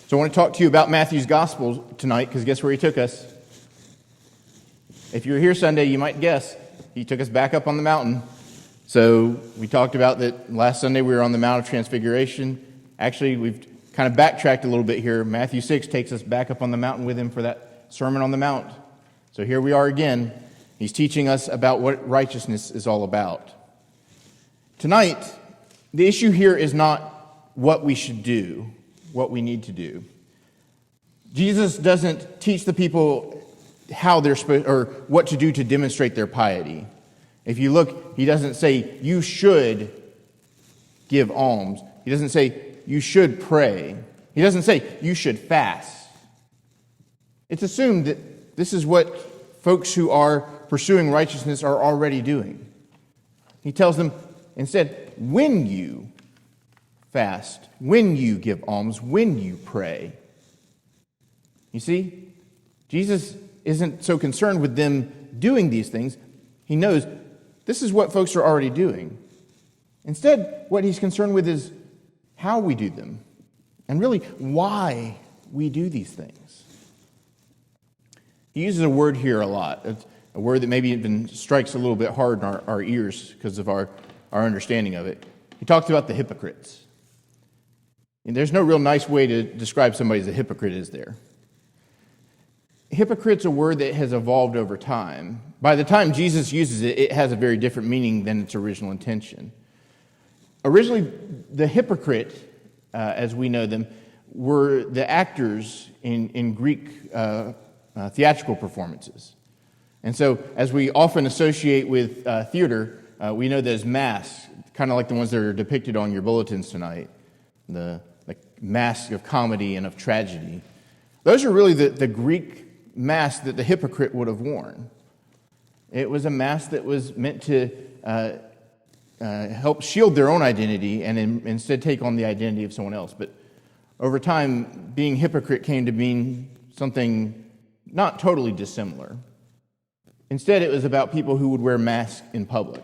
So I want to talk to you about Matthew's Gospel tonight, because guess where he took us? If you were here Sunday, you might guess. He took us back up on the mountain. So we talked about that last Sunday we were on the Mount of Transfiguration. Actually, we've kind of backtracked a little bit here. Matthew 6 takes us back up on the mountain with him for that Sermon on the Mount. So here we are again. He's teaching us about what righteousness is all about. Tonight, the issue here is not what we should do, what we need to do. Jesus doesn't teach the people how they're supposed, or what to do to demonstrate their piety. If you look, he doesn't say you should give alms. He doesn't say you should pray. He doesn't say you should fast. It's assumed that this is what folks who are pursuing righteousness are already doing. He tells them instead, when you fast, when you give alms, when you pray. You see, Jesus isn't so concerned with them doing these things. He knows this is what folks are already doing. Instead, what he's concerned with is how we do them, and really why we do these things. He uses a word here a lot. It's a word that maybe even strikes a little bit hard in our ears because of our understanding of it. He talks about the hypocrites. And there's no real nice way to describe somebody as a hypocrite, is there? Hypocrite's a word that has evolved over time. By the time Jesus uses it, it has a very different meaning than its original intention. Originally, the hypocrite, as we know them, were the actors in Greek theatrical performances. And so, as we often associate with theater, we know those masks, kind of like the ones that are depicted on your bulletins tonight, the mask of comedy and of tragedy. Those are really the Greek mask that the hypocrite would have worn. It was a mask that was meant to help shield their own identity and instead take on the identity of someone else. But over time, being hypocrite came to mean something not totally dissimilar. Instead, it was about people who would wear masks in public.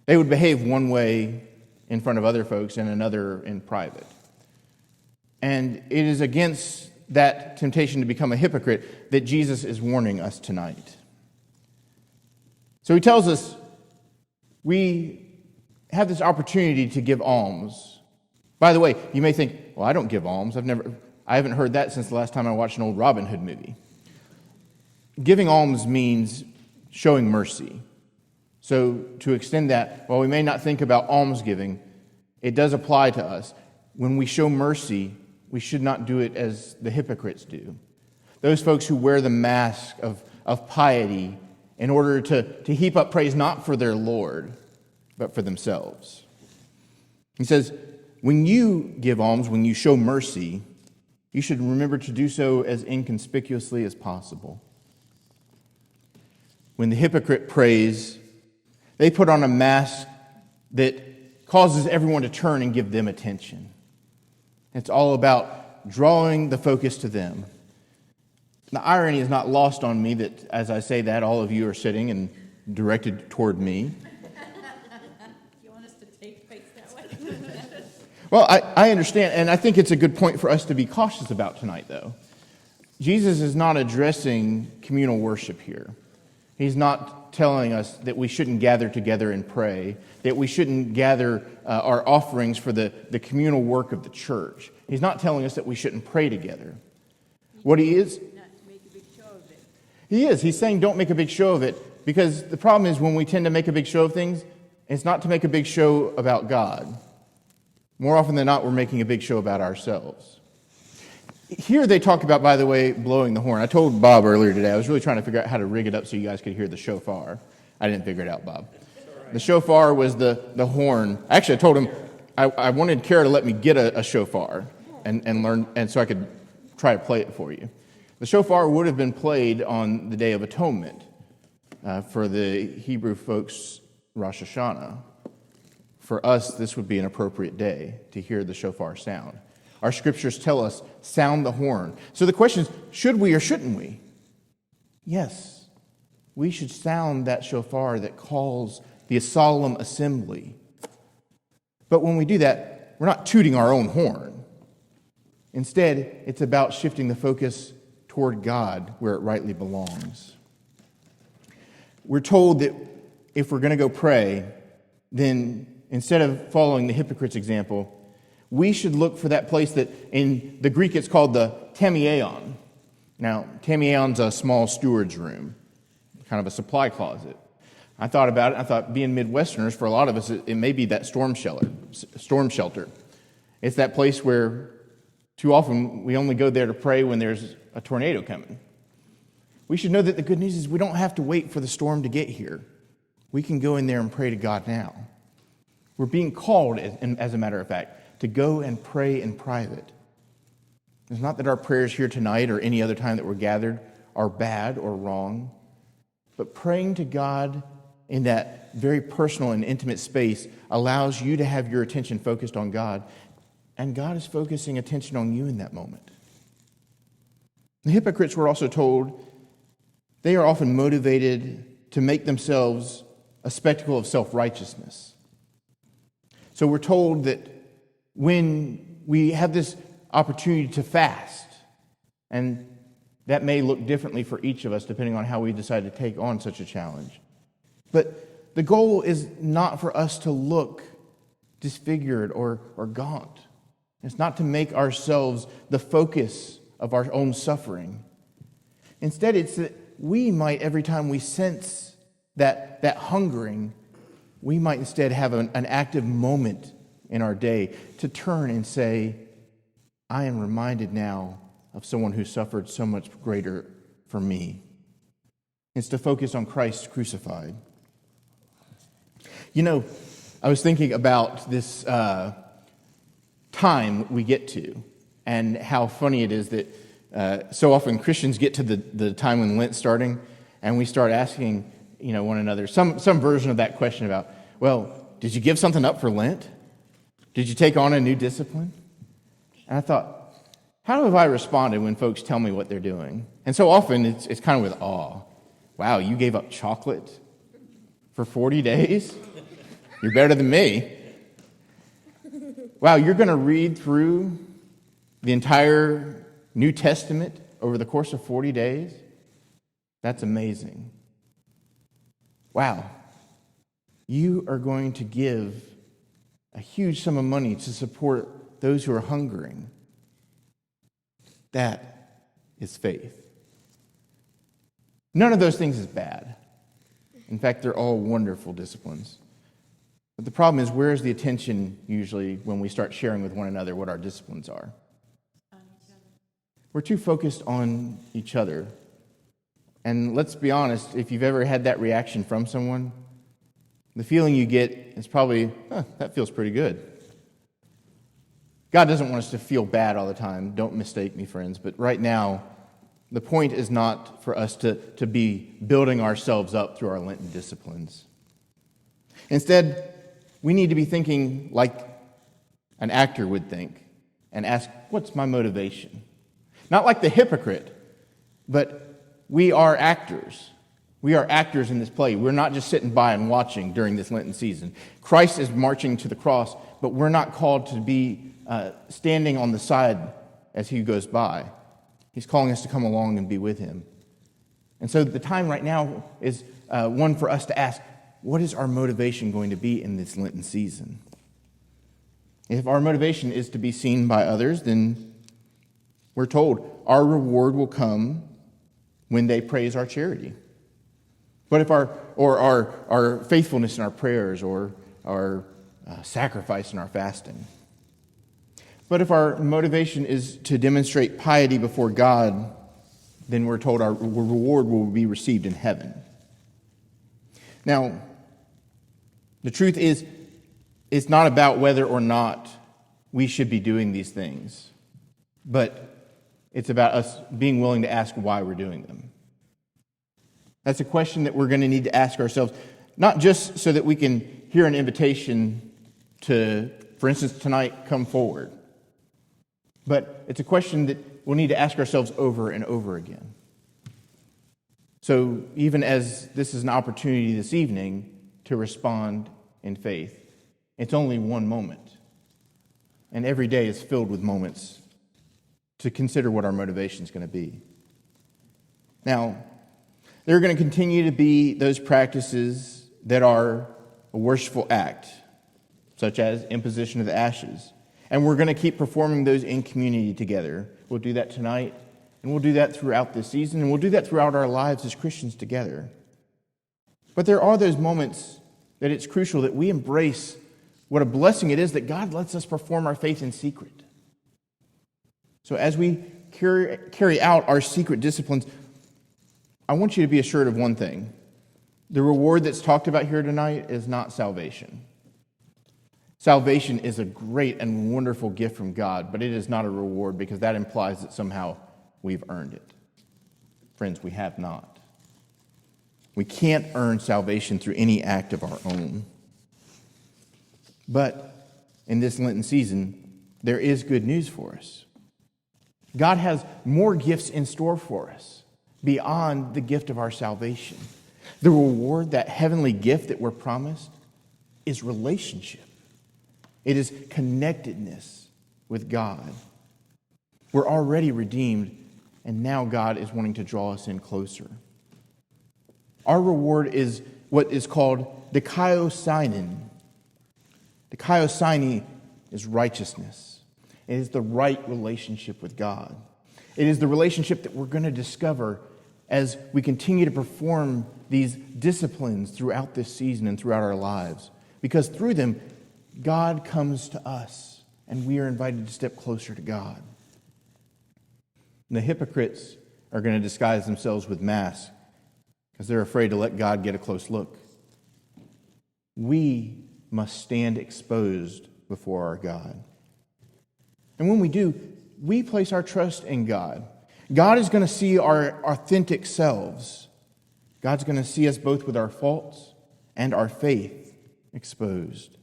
They would behave one way in front of other folks and another in private. And it is against that temptation to become a hypocrite that Jesus is warning us tonight. So he tells us we have this opportunity to give alms. By the way, you may think, well, I don't give alms. I haven't heard that since the last time I watched an old Robin Hood movie. Giving alms means showing mercy. So to extend that, while we may not think about almsgiving, it does apply to us. When we show mercy, we should not do it as the hypocrites do. Those folks who wear the mask of piety in order to heap up praise not for their Lord, but for themselves. He says, when you give alms, when you show mercy, you should remember to do so as inconspicuously as possible. When the hypocrite prays, they put on a mask that causes everyone to turn and give them attention. It's all about drawing the focus to them. The irony is not lost on me that as I say that, all of you are sitting and directed toward me. You want us to take face that way? Well, I understand, and I think it's a good point for us to be cautious about tonight, though. Jesus is not addressing communal worship here. He's not telling us that we shouldn't gather together and pray, that we shouldn't gather our offerings for the communal work of the church. He's not telling us that we shouldn't pray together. What he is... Not to make a big show of it. He is. He's saying don't make a big show of it, because the problem is when we tend to make a big show of things, it's not to make a big show about God. More often than not, we're making a big show about ourselves. Here they talk about, by the way, blowing the horn. I told Bob earlier today, I was really trying to figure out how to rig it up so you guys could hear the shofar. I didn't figure it out, Bob. The shofar was the horn. Actually, I told him I wanted Kara to let me get a shofar and learn, and so I could try to play it for you. The shofar would have been played on the Day of Atonement for the Hebrew folks, Rosh Hashanah. For us, this would be an appropriate day to hear the shofar sound. Our scriptures tell us, sound the horn. So the question is, should we or shouldn't we? Yes, we should sound that shofar that calls the solemn assembly. But when we do that, we're not tooting our own horn. Instead, it's about shifting the focus toward God where it rightly belongs. We're told that if we're going to go pray, then instead of following the hypocrites example, we should look for that place that in the Greek it's called the tamiaeon. Now, tamiaeon's a small steward's room, kind of a supply closet. I thought about it. I thought, being Midwesterners, for a lot of us, it may be that storm shelter. It's that place where too often we only go there to pray when there's a tornado coming. We should know that the good news is we don't have to wait for the storm to get here. We can go in there and pray to God now. We're being called, as a matter of fact, to go and pray in private. It's not that our prayers here tonight or any other time that we're gathered are bad or wrong, but praying to God in that very personal and intimate space allows you to have your attention focused on God, and God is focusing attention on you in that moment. The hypocrites were also told they are often motivated to make themselves a spectacle of self-righteousness. So we're told that when we have this opportunity to fast, and that may look differently for each of us depending on how we decide to take on such a challenge. But the goal is not for us to look disfigured or gaunt. It's not to make ourselves the focus of our own suffering. Instead, it's that we might, every time we sense that hungering, we might instead have an active moment in our day to turn and say, I am reminded now of someone who suffered so much greater for me. It's to focus on Christ crucified. You know, I was thinking about this time we get to and how funny it is that so often Christians get to the time when Lent's starting and we start asking one another some version of that question about, well, did you give something up for Lent? Did you take on a new discipline? And I thought, how have I responded when folks tell me what they're doing? And so often it's kind of with awe. Wow, you gave up chocolate for 40 days? You're better than me. Wow, you're going to read through the entire New Testament over the course of 40 days? That's amazing. Wow, you are going to give a huge sum of money to support those who are hungering. That is faith. None of those things is bad. In fact, they're all wonderful disciplines. But the problem is, where's the attention usually when we start sharing with one another what our disciplines are? We're too focused on each other. And let's be honest, if you've ever had that reaction from someone, the feeling you get is probably, that feels pretty good. God doesn't want us to feel bad all the time. Don't mistake me, friends. But right now, the point is not for us to be building ourselves up through our Lenten disciplines. Instead, we need to be thinking like an actor would think and ask, what's my motivation? Not like the hypocrite, but we are actors. We are actors in this play. We're not just sitting by and watching during this Lenten season. Christ is marching to the cross, but we're not called to be standing on the side as he goes by. He's calling us to come along and be with him. And so the time right now is one for us to ask, what is our motivation going to be in this Lenten season? If our motivation is to be seen by others, then we're told our reward will come when they praise our charity. But if our faithfulness in our prayers or our sacrifice in our fasting. But if our motivation is to demonstrate piety before God, then we're told our reward will be received in heaven. Now, the truth is, it's not about whether or not we should be doing these things, but it's about us being willing to ask why we're doing them. That's a question that we're going to need to ask ourselves, not just so that we can hear an invitation to, for instance, tonight, come forward. But it's a question that we'll need to ask ourselves over and over again. So even as this is an opportunity this evening to respond in faith, it's only one moment. And every day is filled with moments to consider what our motivation is going to be. Now, there are going to continue to be those practices that are a worshipful act, such as imposition of the ashes. And we're going to keep performing those in community together. We'll do that tonight, and we'll do that throughout this season, and we'll do that throughout our lives as Christians together. But there are those moments that it's crucial that we embrace what a blessing it is that God lets us perform our faith in secret. So as we carry out our secret disciplines, I want you to be assured of one thing. The reward that's talked about here tonight is not salvation. Salvation is a great and wonderful gift from God, but it is not a reward because that implies that somehow we've earned it. Friends, we have not. We can't earn salvation through any act of our own. But in this Lenten season, there is good news for us. God has more gifts in store for us beyond the gift of our salvation. The reward, that heavenly gift that we're promised, is relationship. It is connectedness with God. We're already redeemed, and now God is wanting to draw us in closer. Our reward is what is called the kaiosynin. The kaiosyni is righteousness. It is the right relationship with God. It is the relationship that we're going to discover as we continue to perform these disciplines throughout this season and throughout our lives. Because through them, God comes to us, and we are invited to step closer to God. And the hypocrites are going to disguise themselves with masks because they're afraid to let God get a close look. We must stand exposed before our God. And when we do, we place our trust in God. God is going to see our authentic selves. God's going to see us both with our faults and our faith exposed.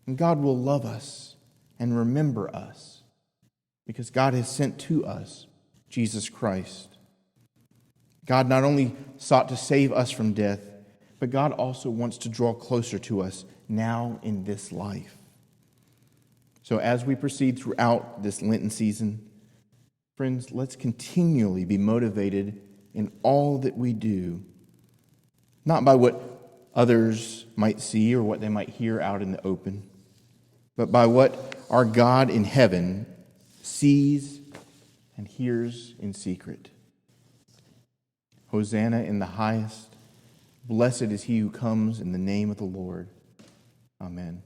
And God will love us and remember us because God has sent to us Jesus Christ. God not only sought to save us from death, but God also wants to draw closer to us now in this life. So as we proceed throughout this Lenten season, friends, let's continually be motivated in all that we do, not by what others might see or what they might hear out in the open, but by what our God in heaven sees and hears in secret. Hosanna in the highest. Blessed is he who comes in the name of the Lord. Amen.